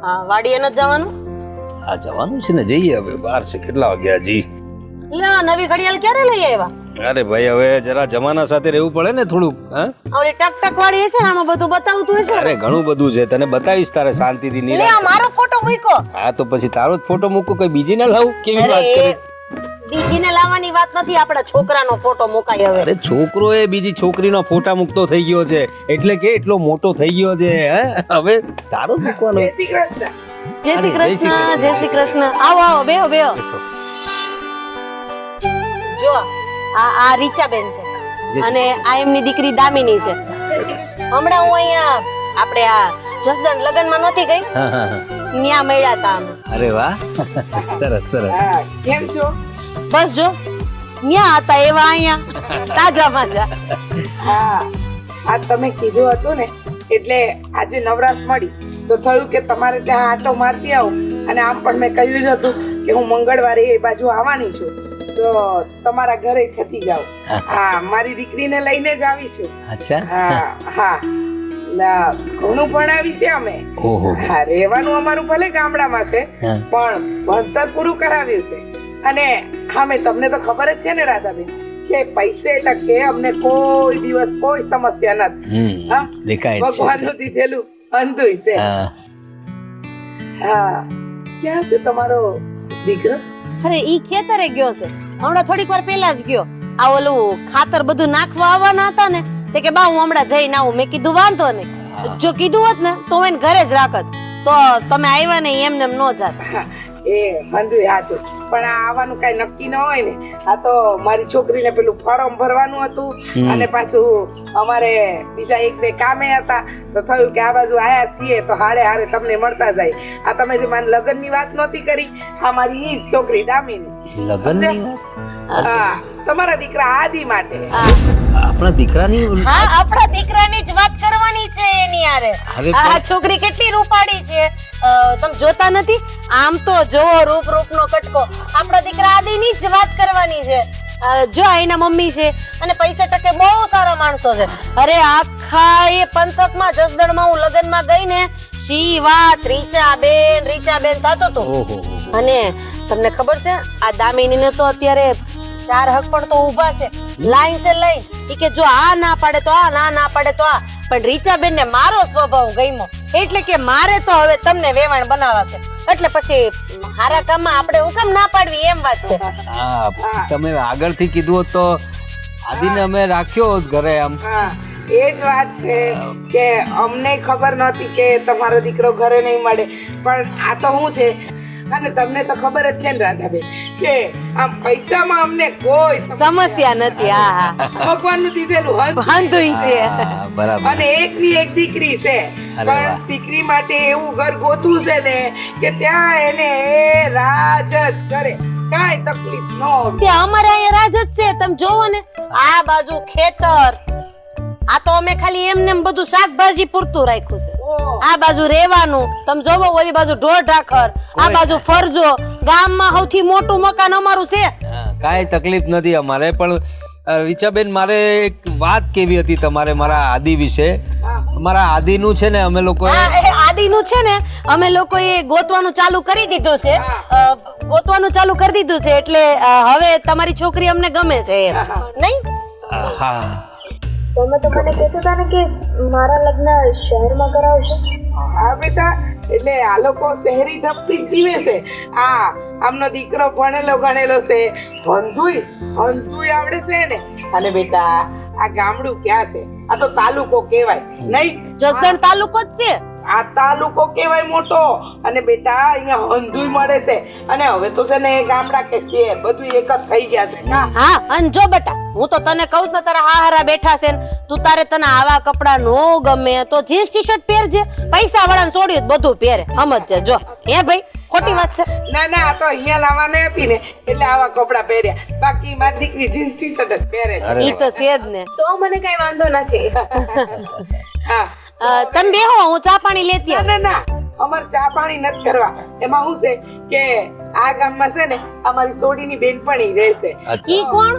હા વાડીએ ન જવાનું? હા જવાનું છે ને, જઈએ હવે. બાર છે, કેટલા વાગ્યા જી? એટલે આ નવી ઘડિયાળ ક્યારે લઈ આવ્યા? અરે ભાઈ હવે જરા જમાના સાથે રહેવું પડે ને થોડુંક. હા ઓલી ટક ટક વાળી છે ને, આમાં બધું બતાવતું હશે. અરે ઘણું બધું છે, તને બતાવીશ તારે શાંતિથી લે નિરાંતે. આ મારો ફોટો મૂક્યો. હા તો પછી તારો જ ફોટો મૂકો, કઈ બીજી ના લાવું? કેવી વાત કરે? બીજીને લાવવાની વાત નથી, આપણા છોકરાનો ફોટો મુકાય હવે. અરે છોકરો એ બીજી છોકરીનો ફોટા મૂકતો થઈ ગયો છે, એટલે કે એટલો મોટો થઈ ગયો છે. હવે તારો જ મૂકવાનો. જય શ્રી અરે, કૃષ્ણ, જય શ્રી કૃષ્ણ. આવો આવો, બેહો બેહો. બેસો. જો આ રીચાબેન છે અને આ એમની દીકરી દામિની છે. હમણાં હું અહીંયા આપણે આ જસદણ લગનમાં નહોતી ગઈ, હા હા હા. ન્યા મળ્યા હતા અમે. અરે વાહ, સરસ સરસ. કેમ છો? બસ જો ન્યા હતા એવા અહીંયા તાજા માજા. હા આ તમે કીધું હતું ને, એટલે આજે નવરાશ મળી તો થયું કે તમારે ત્યાં આટો મારતી આવું. અને આમ પણ મેં કહ્યું જ હતું કે હું મંગળવારે એ બાજુ આવવાની છું, તો તમારા ઘરે થતી જાઉં. હા મારી દીકરીને લઈને જ આવી છું. અચ્છા. હા હા ઘણું ભણાવી છે અમે. ઓહો. હા રહેવાનું અમારું ભલે ગામડામાં છે, હા. પણ ભણતર પૂરું કરાવ્યું છે. અને હા મેં તમને તો ખબર જ છે ને રાધાબેન, કે પૈસે ટકે અમને કોઈ દિવસ કોઈ સમસ્યા નથી. હા દેખાય છે. ભગવાનનું દીધેલું અંધુય છે. હા. હા ક્યાં છે તમારો દીકરો? અરે ઈ ખેતરે ગયો છે, હમણાં થોડીક વાર પહેલા જ ગયો. આ ઓલું ખાતર બધું નાખવા આવવાના હતા ને, તે કે બા હું હમણાં જઈને આવું. મેં કીધું વાંધો નહીં, જો કીધું હોત ને તો હું એને ઘરે જ રાખત, તો તમે આવ્યા ને એમને એમ ન જાત. હા, એ અંધુય સાચું, પણ આ આવવાનું કઈ નક્કી ન હોય ને. આ તો મારી છોકરીને પેલું ફોર્મ ભરવાનું હતું, અને પાછું અમારે બીજા એક બે કામે હતા, તો થયું કે આ બાજુ આયા છીએ તો હારે હારે તમને મળતા જાય. આ તમે જે મારી લગ્નની વાત નહોતી કરી, આ મારી ઈ જ છોકરી દામિની. લગનની વાત? હા તમારા દીકરા આદિ માટે. આપણા દીકરાની? હા આપણા દીકરાની જ વાત કરવાની છે એની યારે. અરે આ છોકરી કેટલી રૂપાળી છે, તમે જોતા નથી? આમ તો જોવો રૂપ રૂપનો કટકો. આપણા દીકરા આદિની જ વાત કરવાની છે. જો એના મમ્મી છે અને પૈસા ટકે બહુ સારા માણસો છે. અરે આખા એ પંથકમાં જસદણમાં હું લગનમાં ગઈ ને, શી વાત રીચાબેન થતો તો. ઓહો. અને તમને ખબર છે આ દામિનીને તો અત્યારે 4 હક પણ તો ઊભા છે, લાઈન સે લાઈન. ઈ કે જો આ ના પાડે તો આ, ના પાડે તો આ. પણ રીચાબેન ને મારો સ્વભાવ ગમ્યો, એટલે કે મારે તો હવે તમને વેવાણ બનાવવા છે, એટલે પછી હારા કામમાં આપણે હું કેમ ના પાડવી એમ વાત છે. હા તમે આગળથી કીધું હોત તો આદિને અમે રાખ્યો હોત ઘરે. આમ હા એ જ વાત છે કે અમને ખબર નહોતી કે તમારો દીકરો ઘરે નહીં મળે. પણ આ તો શું છે, અને તમને તો ખબર જ છે ને રાધાબેન, કે આમ પૈસામાં અમને કોઈ સમસ્યા નથી. હા ભગવાનનું દીધેલું વાંધોઈ છે. હા, બરાબર. અને એકની એક દીકરી છે, અરે વાહ. પણ દીકરી માટે એવું ઘર ગોતું છે ને કે ત્યાં એને એ રાજ જ કરે, કાંઈ તકલીફ ન હોય. તે અમારે અહીંયા રાજ જ છે. તમે જોવો ને, આ બાજુ ખેતર, આ તો અમે ખાલી એમને એમ બધું શાકભાજી પૂરતું રાખ્યું છે. આ બાજુ રેવાનું, તમે જોવો ઓલી બાજુ ઢોર ઢાખર, આ બાજુ ફરજો. ગામમાં સૌથી મોટું મકાન અમારું છે. કાંઈ તકલીફ નથી અમારે. પણ રીચાબેન મારે એક વાત કેવી હતી તમારે મારા આદિ વિશે. મારા આદિનું છે ને અમે લોકો આદિનું છે ને અમે લોકોએ ગોતવાનું ચાલુ કરી દીધું છે. ગોતવાનું ચાલુ કરી દીધું છે, એટલે હવે તમારી છોકરી અમને ગમે છે એમ. નહીં? હા તમે તો મને કહેતા હતા ને કે મારા લગ્ન શહેરમાં કરાવશો. હા બેટા, એટલે આ લોકો શહેરી ઢબથી જ જીવે છે. આમનો દીકરો ભણેલો ગણેલો છે, હંધુય આવડે છે ને. અને બેટા આ ગામડું ક્યાં છે? આ તો તાલુકો કહેવાય નહીં? જસદણ તાલુકો જ છે. આ તાલુકો કહેવાય મોટો. અને બેટા અહીંયા હંધુય મળે છે. અને હવે તો છે ને ગામડા કે શહેર બધું એક જ થઈ ગયા છે. હા અને જો બેટા, હું તો તને કહું ને, તારા હારા બેઠા છે ને, તું તારે તને આવા કપડા નો ગમે તો જીન્સ ટી-શર્ટ પહેરજે. પૈસા વાળાને છોડ્યું બધું પહેરે, સમજજે. જો હે ભાઈ, ખોટી વાત છે? ના આ તો અહીંયા લાવવાની હતી ને એટલે આવા કપડા પહેર્યા. બાકી મારી દીકરી જીન્સ ટી-શર્ટ જ પહેરે છે. ઈ તો છે જ ને. તો મને કઈ વાંધો નથી. હા તમે બેહો, હું ચા પાણી લેતી આવું. ના અમારે ચા પાણી નથી કરવા. એમાં શું છે કે આ ગામમાં છે ને અમારી સોડીની બેનપણી રહેશે. ઈ કોણ?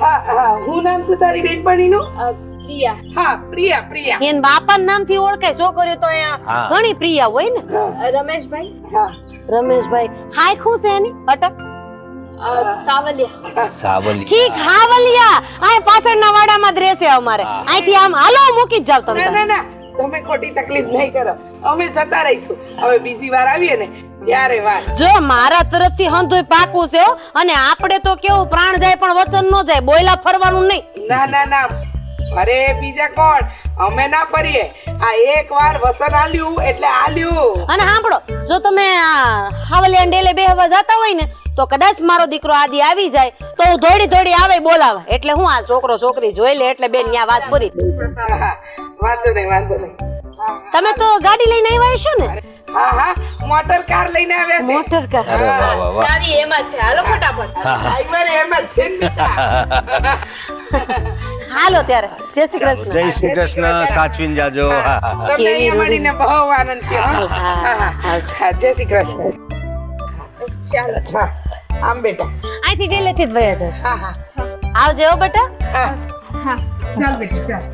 હા હું નામ છે તારી બેનપણીનું? પ્રિયા. હા પ્રિયા પ્રિયા. એન બાપાના નામથી ઓળખાય. છોકરીઓ તો અહીંયા હા. ઘણી પ્રિયા હોય ને. રમેશભાઈ. હા રમેશભાઈ હાય ખુશ છે એની અટક સાવલિયા. સાવલી ઠીક હાવલિયા આ પાછળના વાડામાં જ રહેશે અમારે. અહીંથી આમ હાલો મૂકી જ જાવ તમે ના ના ના તમે ખોટી તકલીફ નહીં કરો, અમે જતા રહીશું. હવે બીજી વાર આવીએ ને ત્યારે વાત. જો મારા તરફથી હંધુય પાકું છે હો. અને આપણે તો કેવું પ્રાણ જાય પણ વચન ન જાય. બોયલા ફરવાનું નહીં. ના ના ના અરે બીજા કોણ, અમે ના ફરીએ. આ એક વાર વસન આલ્યું એટલે આલ્યું. અને સાંભળો, જો તમે આ હાવલિયા ડેલે બેહવા જતા હોય ને તો કદાચ મારો દીકરો આદિ આવી જાય તો હું દોડી દોડી આવે બોલાવા. એટલે હું આ છોકરો છોકરી જોઈ લે એટલે બેન ન્યા વાત પૂરી. હા, હા, વાંધો નહીં વાંધો નહીં. તમે તો ગાડી લઈને આવ્યા છો ને? હા હા મોટર કાર લઈને આવ્યા છે. Motor car. અરે વાહ વાહ વાહ ચાવી એમ જ છે, હાલો ફટાફટ. ડ્રાઈવર એમ જ છે ને બેટા. હાલો ત્યારે જય શ્રી કૃષ્ણ. જય શ્રી કૃષ્ણ. સાચવીને જાજો. હા, હા, હા. તમને કેવી અહીંયા મળીને બહુ આનંદ થયો. હા, હા, હા. હા, જય શ્રી કૃષ્ણ. ચાલો. હા, આમ બેટા. અહીંથી ડેલેથી જ વયા જશે. હા હા આવજો હો બેટા. હા હા. ચાલ બેટા ચાલ.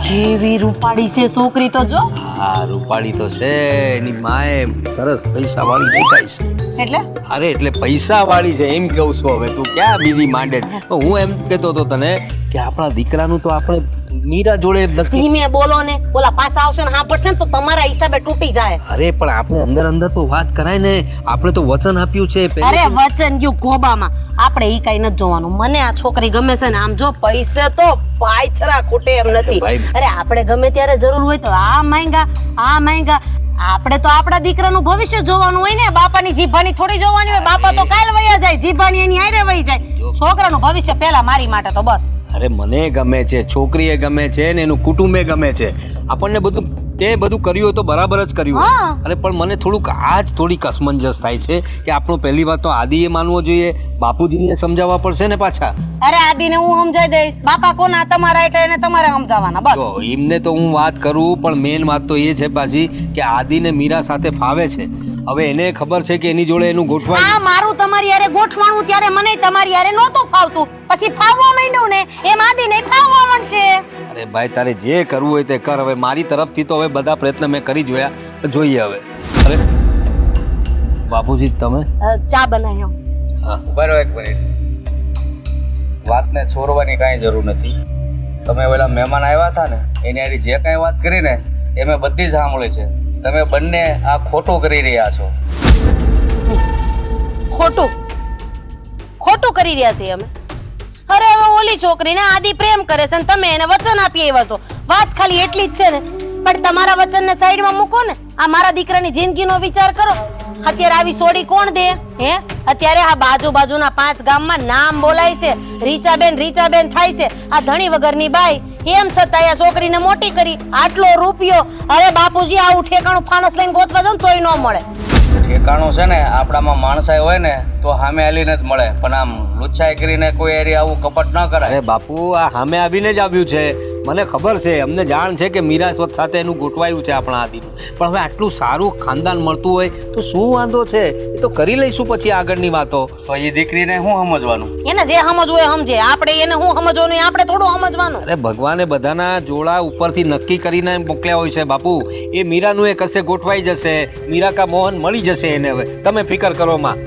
કેવી રૂપાળી છે છોકરી તો જો. હા રૂપાળી તો છે. એની માએ સરસ પૈસા વાળી દેખાય છે. એટલે અરે એટલે પૈસા વાળી છે એમ કહું છું. હવે તું ક્યાં બીજી માંડે છે? હું એમ કહેતો હતો તને કે આપણા દીકરાનું તો આપણે મીરા જોડે નક્કી. ધીમે બોલો ને. ઓલા પાછા આવશે ને સાંભળશે ને તો તમારા હિસાબે તૂટી જાય. અરે પણ આપણે અંદર અંદર તો વાત કરાય ને. આપણે તો વચન આપ્યું છે અરે પહેલેથી. વચન ગયું ગોબામાં. આપણે ઈ કઈ નથી જોવાનું. મને આ છોકરી ગમે છે ને. આમ જો પૈસે તો પાયથરા ખૂટે એમ નથી. ભાઈ. અરે આપણે ગમે ત્યારે જરૂર હોય તો આ માંગ્યા આ માંગ્યા. આપણે તો આપણા દીકરાનું ભવિષ્ય જોવાનું હોય ને. બાપાની જીભાની થોડી જોવાની હોય. બાપા તો કાલ વયા જાય, જીભાની એની આરે વહી જાય. છોકરાનું ભવિષ્ય પહેલા મારી માટે તો બસ. અરે મને ગમે છે, છોકરીએ ગમે છે ને એનું કુટુંબે ગમે છે. આપણને બધું તે બધું કર્યું હોય તો બરાબર જ કર્યું હોય. હા. અરે પણ મને થોડુંક આ જ થોડી કસમંજસ થાય છે કે આપણો પહેલી વાત તો આદિએ માનવો જોઈએ, બાપુજીને સમજાવવા પડશે ને પાછા. અરે આદિને હું સમજાઈ દઈશ. બાપા કોના તમારા એટલે એને તમારે સમજાવવાના બસ. જો એમને તો હું વાત કરું પણ મેન વાત તો એ છે પાછી કે આદિને મીરા સાથે ફાવે છે. હવે એને ખબર છે કે એની જોડે એનું ગોઠવાય. આ મારું તમારી યારે ગોઠવાણું ત્યારે મને તમારી યારે નહોતું ફાવતું. પછી ફાવવા માંડ્યું ને એમ આદિને ફાવવા માંડશે. અરે ભાઈ તારે જે કરવું હોય તે કર. હવે મારી તરફથી તો હવે બધા પ્રયત્ન મેં કરી જોયા. જોઈએ હવે. અરે બાપુજી તમે ચા બનાવ્યો. ઉભા રહો એક મિનિટ. વાતને છોડવાની કાંઈ જરૂર નથી. તમે પેલા મહેમાન આવ્યા હતા ને એની હારી જે કાંઈ વાત કરી ને એ મેં બધી જ સાંભળી છે. તમે બંને આ ખોટું કરી રહ્યા છો. ખોટું ખોટું કરી રહ્યા છીએ અમે. અરે હવે ઓલી છોકરીને આદિ પ્રેમ કરે છે ને તમે એને વચન આપી આવ્યા છો. વાત ખાલી એટલી જ છે ને. પણ તમારા વચનને સાઈડમાં મૂકો ને. આ મારા દીકરાની જિંદગીનો વિચાર કરો. અત્યારે આવી સોડી કોણ દે હે? અત્યારે આ બાજુના 5 ગામમાં નામ બોલાય છે. રીચાબેન થાય છે. આ ધણી વગરની બાઈ એમ છતાં આ છોકરીને મોટી કરી. આટલો રૂપિયો. અરે બાપુજી આવું ઠેકાણું ફાનસ લઈને ગોતવા જાવ ને તોય ન મળે. ઠેકાણું છે ને આપણામાં માણસાઈ હોય ને તો સામે હાલીને જ મળે. પણ આમ લુચ્છાઈ કરીને કોઈ એરી આવું કપટ ન કરાય. અરે બાપુ આ સામે આવીને જ આવ્યું છે. મને ખબર છે, અમને જાણ છે કે મીરા સાથે એનું ગોઠવાયું છે આપણા આદિનું. પણ હવે આટલું સારું ખાનદાન મળતું હોય તો શું વાંધો છે? એ તો કરી લઈશું પછી આગળની વાતો. તો એ દીકરીને શું સમજવાનું? એને જે સમજવું હોય સમજે. આપણે એને શું સમજવાનું હોય આપણે થોડું સમજવાનું. અરે ભગવાને બધાના જોડા ઉપરથી નક્કી કરીને મોકલ્યા હોય છે બાપુ. એ મીરાનું એ કશે ગોઠવાઈ જશે. મીરા કા મોહન મળી જશે એને. હવે તમે ફિકર કરો માં.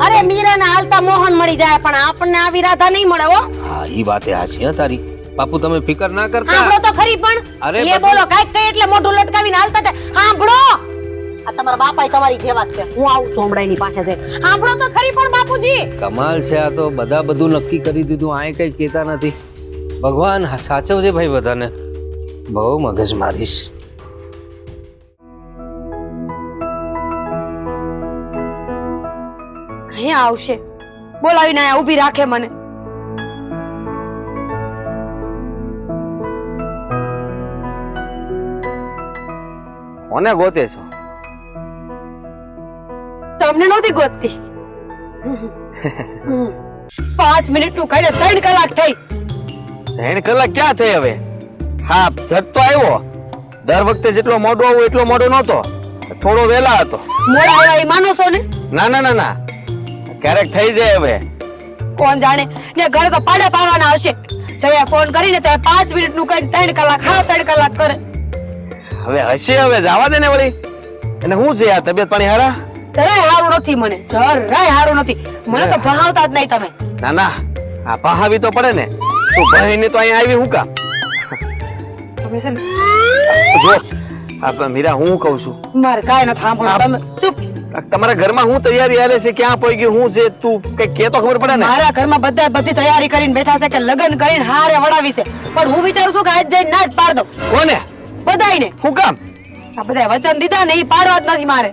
અરે મીરાના હાલતા મોહન મળી જાય પણ આપણને આવી રાધા નહીં મળે હો. હા ઈ વાતે હાચી હે તારી. બાપુ તમે ફિકર ના કરતા. સાંભળો તો ખરી પણ. અરે એ બધું- બોલો કાઈક કઈ એટલે મોઢું લટકાવીને હાલતા હતા. સાંભળો. આ તમારા બાપાય તમારી જેવા જ છે. હું આવું સોમડાઈની પાસે છે. સાંભળો તો ખરી પણ બાપુજી. કમાલ છે આ તો. બધા બધું નક્કી કરી દીધું. આય કઈ કહેતા નથી. ભગવાન સાચવજે ભાઈ બધાને. બહુ મગજ મારીશ. અહીંયા આવશે. બોલાવીને અહીંયા ઊભી રાખે મને. કોને ગોતે છો? તમને નહોતી ગોતતી. 5 મિનિટનું કહીને 3 કલાક થઈ. 3 કલાક ક્યાં થઈ હવે? હા ઝટ તો આવ્યો. દર વખતે જેટલો મોડો આવું એટલો મોડો નહોતો. થોડો વહેલા હતો. મોડા આવ્યા એ માનો છો ને? ના ના ના ના ક્યારેક થઈ જાય હવે. કોણ જાણે ને ઘરે તો પાડા પાડવાના આવશે. જયા ફોન કરીને તે 5 મિનિટનું કઈ 3 કલાક 3 કલાક કરે. હવે હશે, હવે જવા દે ને વળી. અને શું છે આ તબિયત પાણી હારા? જરાય હારું નથી મને, જરાય હારું નથી મને તો ભણાવતા જ નહીં તમે. ના ના, આ પહાવી તો પડે ને. તું ભાઈને તો અહીંયા આવી હું કામ? તમે છે ને જો આપણે મીરા, હું કહું છું, મારે કાંઈ નથી સાંભળવું. તમે ચૂપ. તમારા ઘરમાં હું તૈયારી હાલે છે, ક્યાં પહોંચી ગયું, શું છે, તું કઈ કે તો ખબર પડે ને. મારા ઘરમાં બધા બધી તૈયારી કરીને બેઠા છે કે લગ્ન કરીને હારે વડાવી છે, પણ હું વિચારું છું કે આજ જઈને ના જ પાડ દઉં કોને? બધાયને. હું કામ? આ બધા વચન દીધા ને એ પાડવા જ નથી મારે.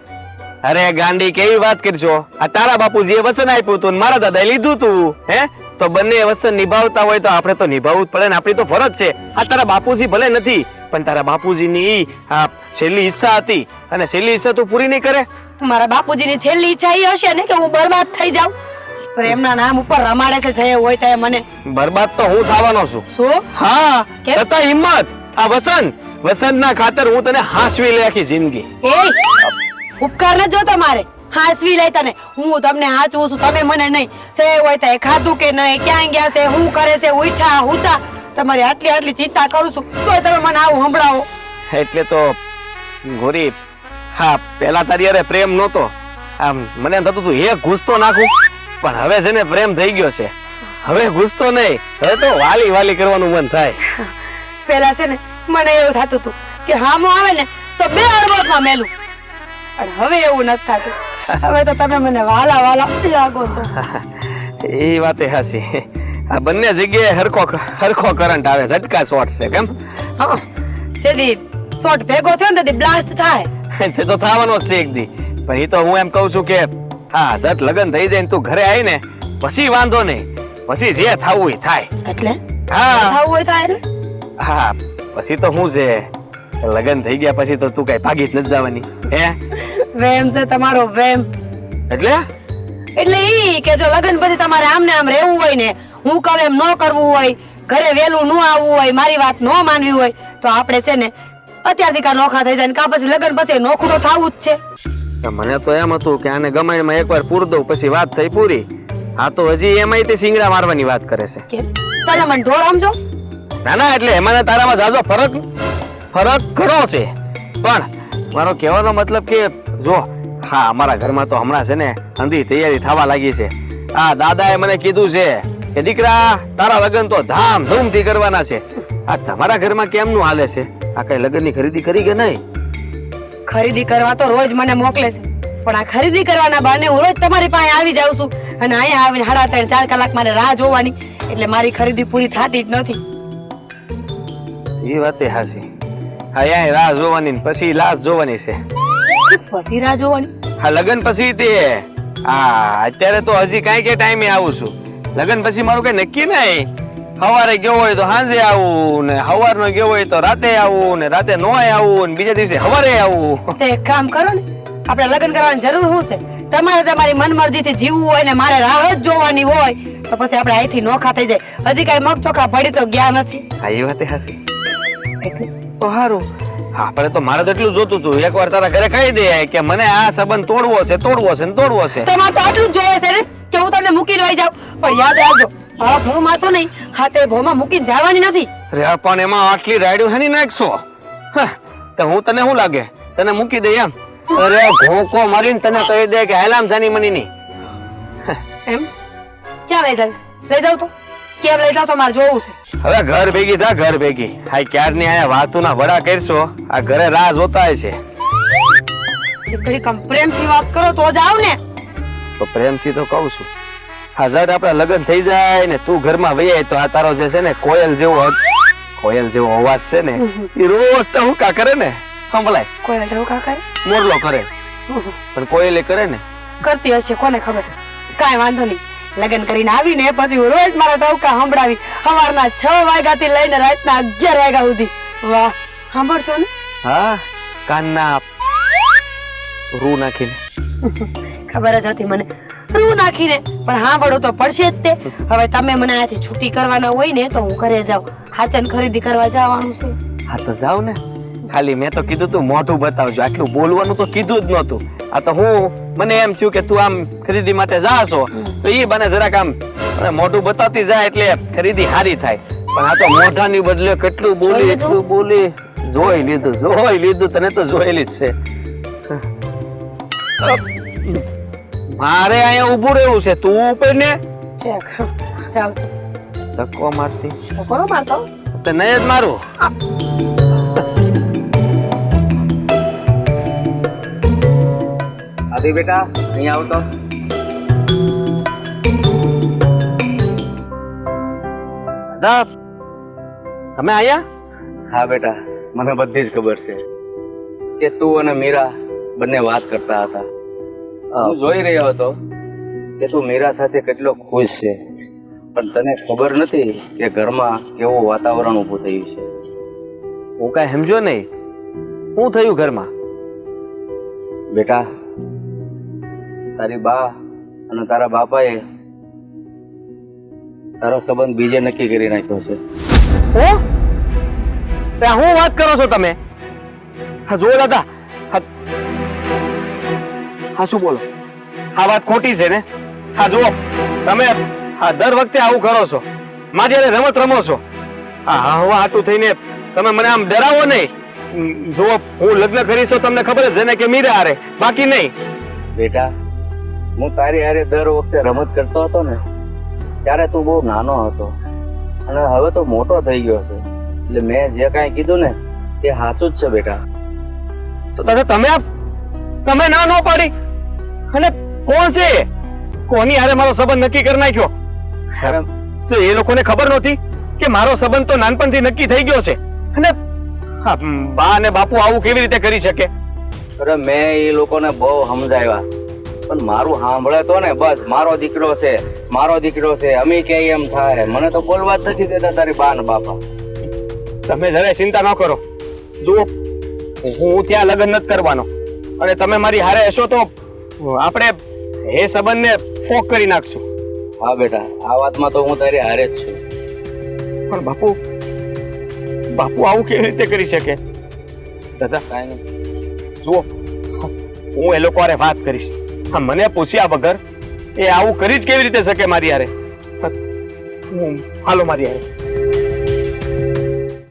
અરે ગાંડી, કેવી વાત કરશો? આ તારા બાપુજીએ વચન આપ્યું તું, મારા દાદાએ લીધું તું. હે તો બંને વચન નિભાવતા હોય તો આપણે તો નિભાવવું જ પડે ને, આપણી તો ફરજ છે. આ તારા બાપુજી ભલે નથી, પણ તારા બાપુજીની આ છેલ્લી ઈચ્છા હતી, અને છેલ્લી ઈચ્છા તું પૂરી નહીં કરે. મારા બાપુજીની છેલ્લી ઈચ્છા એ હશે ને કે હું બરબાદ થઈ જાઉં, પણ એમના નામ ઉપર રમાડે છે જે હોય તે મને. બરબાદ તો હું થવાનો છું. શું? હા, કેમ? છતાં હિંમત. આ વસંતના ખાતર હું તને હાંસવી લે આખી જિંદગી. એ ઉપકાર ન જોતો મારે, હાંસવી લઈ તને. હું તમને હાચવું છું, તમે મને નહીં. જે હોય તે ખાધું કે નહીં, ક્યાં ગયા છે, શું કરે છે, ઉઠા હુતા, તમારી આટલી ચિંતા કરું છું તોય તમે મને આવું સંભળાવો. એટલે તો ગોરી, હા, પેલા તારી અરે પ્રેમ નહોતો. આમ મને એમ થતું તું એક ઘૂસતો નાખું, પણ હવે છે ને પ્રેમ થઈ ગયો છે. હવે ઘૂસતો નહીં, હવે તો વાલી વાલી કરવાનું મન થાય. પેલા છે ને મને એવું થતું હતું કે હામો આવે ને તો 2 અડબોટમાં મેલું, પણ હવે એવું નથી થતું. હવે તો તમે મને વાલા વાલા લાગો છો. એ વાતે હાસી. આ બંને જગ્યાએ હરખો કરંટ આવે, ઝટકા શોર્ટ છે. કેમ? હા, જેથી શોટ ભેગો થયો ને તેથી બ્લાસ્ટ થાય. તે તો થવાનો જ છે એક દી. પણ એ તો હું એમ કહું છું કે હા, ઝટ લગન થઈ જાય ને તું ઘરે આવી ને પછી વાંધો નહીં, પછી જે થવું એ થાય. એટલે હા થાવું હોય થાય એટલે હા, પછી તો શું છે, લગન થઈ ગયા પછી તો તું કઈ ભાગી જ નથી જવાની. હે વેમ છે તમારો વેમ. એટલે એટલે ઈ કે જો લગન પછી તમારે આમ ને આમ રહેવું હોય ને, હું કહું એમ ન કરવું હોય, ઘરે વેલું ન આવવું હોય, મારી વાત ન માનવી હોય, તો આપણે છે ને અત્યારથી કા નોખા થઈ જાય ને કા પછી લગન પછી નોખું તો થવું જ છે. તો મને તો એમ હતું કે આને ગમાણમાં એકવાર પૂર દઉં પછી વાત થઈ પૂરી. આ તો હજી એમાંય તે સિંગડા મારવાની વાત કરે છે. કેમ તને મને ઢોર સમજોસ? ના ના, એટલે એમાં ને તારામાં ઝાઝો ફરક ઘણો છે. પણ મારો કહેવાનો મતલબ કે જો, હા, અમારા ઘરમાં તો હમણાં છે ને અંધી તૈયારી થવા લાગી છે. આ દાદાએ મને કીધું છે કે દીકરા, તારા લગ્ન તો ધામધૂમથી કરવાના છે. આ તમારા ઘરમાં કેમનું હાલે છે? આ કઈ લગ્નની ખરીદી કરી કે નહીં? ખરીદી કરવા તો રોજ મને મોકલે છે, પણ આ ખરીદી કરવાના બહાને હું રોજ તમારી પાસે આવી જાઉં છું, અને અહીંયા આવીને 3.5-4 કલાક મારે રાહ જોવાની, એટલે મારી ખરીદી પૂરી થતી જ નથી. એ વાતે હાસી. હા, અહીંયા રાહ જોવાની ને પછી લાશ જોવાની છે. પછી રાહ જોવાની? હા, લગ્ન પછી તે હા, અત્યારે તો હજી કાંઈ કે ટાઈમે આવું છું. લગ્ન પછી મારું કઈ નક્કી નહીં. સવારે ગયો હોય તો સાંજે આવું, ને સવારનો ગયો હોય તો રાતે આવું, ને રાતે નોય આવું, ને બીજા દિવસે સવારે આવું. તે એક કામ કરો ને, આપણે લગ્ન કરવાની જરૂર શું છે? તમારે તમારી મનમરજીથી જીવવું હોય ને મારે રાહ જ જોવાની હોય તો પછી આપણે અહીંથી નોખા થઈ જાય. હજી કઈ મગ ચોખા પડી તો ગયા નથી. હા, એ વાતે હાસી. તો સારું. હા, આપણે તો મારે તો એટલું જોતું હતું, એકવાર તારા ઘરે કહી દે કે મને આ સંબંધ તોડવો છે ને તોડવો છે. તમારે તો આટલું જ જોઈએ છે ને કે હું તમને મૂકીને વહી જાઉં, પણ યાદ રાખજો, આ ભોમાં તો નહીં, હા તે ભોમાં મૂકીને જવાની નથી. અરે પણ એમાં આટલી રાયડું હેની નાખશો? તો હું તને શું લાગે તને મૂકી દે એમ? અરે ઘોંકો મારીને તને કહી દે કે હેલામ જાની મની ની. એમ ક્યાં લઈ જાવીશ? લઈ જાવ તો કેમ લઈ જાવ છો? મારે જોવું છે. હવે ઘર ભેગી થા, ઘર ભેગી. હા, ક્યારની આયા વાતુના વડા કરશો, આ ઘરે રાહ જોતા છે. થોડી પ્રેમથી વાત કરો તો જાવ ને. તો પ્રેમથી તો કહું છું. હા, જયારે આપડા લગ્ન થઈ જાય ને તું ઘરમાં વહી જાય તો આ તારો જે છે ને કોયલ જેવો અવાજ છે ને એ રોજ ટહુકા કરે ને, સંભળાય. કોઈ ઢોકા કરે? મોરલો કરે, પણ કોયલ કરે ને. કરતી હશે, કોને ખબર. કાંઈ વાંધો નહીં, લગ્ન કરીને આવીને પછી હું રોજ મારા ટોકા સંભળાવી, સવારના 6 વાગ્યાથી લઈને રાતના 11 વાગ્યા સુધી. વાહ, સાંભળશો ને? હા, કાનના રૂ નાખીને. ખબર જ હતી મને, રૂ નાખીને, પણ સાંભળવું તો પડશે જ તે. હવે તમે મને અહીંયાથી છૂટી કરવાના હોય ને તો હું ઘરે જાઉં, હાચન ખરીદી કરવા જવાનું છે. હા, તો જાવ ને. ખાલી મેં તો કીધું તું મોઢું બતાવજો, આટલું બોલવાનું તો કીધું જ નહોતું. આ તો મને એમ થયું કે તું આમ ખરીદી માટે જાશો તો એ બને જરાક આમ મોઢું બતાવતી જાય એટલે ખરીદી સારી થાય. પણ આ તો મોઢાની બદલે કેટલું બોલી એટલું બોલી. જોઈ લીધું તને તો જોયેલી જ છે. મારે અહીંયા ઊભું રહેવું છે, તું ઉપર ને જાવ છું ધક્કો મારતી તો કરો મારતો તો નહીં જ મારું. આદિ બેટા અહીંયા આવતો. દાદા તમે આયા? હા બેટા, મને બધી જ ખબર છે કે તું અને મીરા બંને વાત કરતા હતા. હું જોઈ રહ્યો હતો કે તું મીરા સાથે કેટલો ખુશ છે, પણ તને ખબર નથી કે ઘરમાં કેવું વાતાવરણ ઊભું થયું છે. હું કાંઈ સમજો નહીં. શું થયું ઘરમાં? બેટા, તારી બા અને તારા બાપાએ તારો સંબંધ બીજે નક્કી કરી નાખ્યો છે. હું હું વાત કરો છો તમે? હા જો દાદા, હા શું બોલો? આ વાત ખોટી છે ને? હા જુઓ તમે દર વખતે આવું કરો છો, મારી હારે રમત રમો છો. હા હવા હાટું થઈને તમે મને આમ ડરાવો નહીં. જો હું લગ્ન કરીશ તો તમને ખબર જ છે ને કે મીરા હારે, બાકી નહીં. બેટા, હું તારી હારે દર વખતે રમત કરતો હતો ને ત્યારે તું બહુ નાનો હતો અને હવે તો મોટો થઈ ગયો છે, એટલે મેં જે કાંઈ કીધું ને તે સાચું જ છે બેટા. તો દાદા તમે ના ન પાડી. અને કોણ છે કોની હારે મારો સંબંધ નક્કી કરી નાખ્યો? તો એ લોકોને ખબર નહોતી કે મારો સંબંધ તો નાનપણથી નક્કી થઈ ગયો છે? અને બા અને બાપુ આવું કેવી રીતે કરી શકે? અરે મેં એ લોકોને બહુ સમજાવ્યા, પણ મારું સાંભળે તો ને બસ મારો દીકરો છે, મારો દીકરો છે, અમે ક્યાંય એમ થાય. મને તો બોલવા જ નથી દેતા તારી બા ને બાપા. તમે જરાય ચિંતા ન કરો. જુઓ હું ત્યાં લગ્ન નથી કરવાનો, અને તમે મારી હારે હશો તો આપણે એ સંબંધને ફોક કરી નાખશું. હા બેટા, આ વાતમાં તો હું તારી હારે જ છું. પણ બાપુ આવું કેવી રીતે કરી શકે? દાદા કાંઈ નહીં. જુઓ હું એ લોકો હારે વાત કરીશ. હા મને પૂછ્યા વગર એ આવું કરી જ કેવી રીતે શકે મારી હારે? હાલો મારી હારે.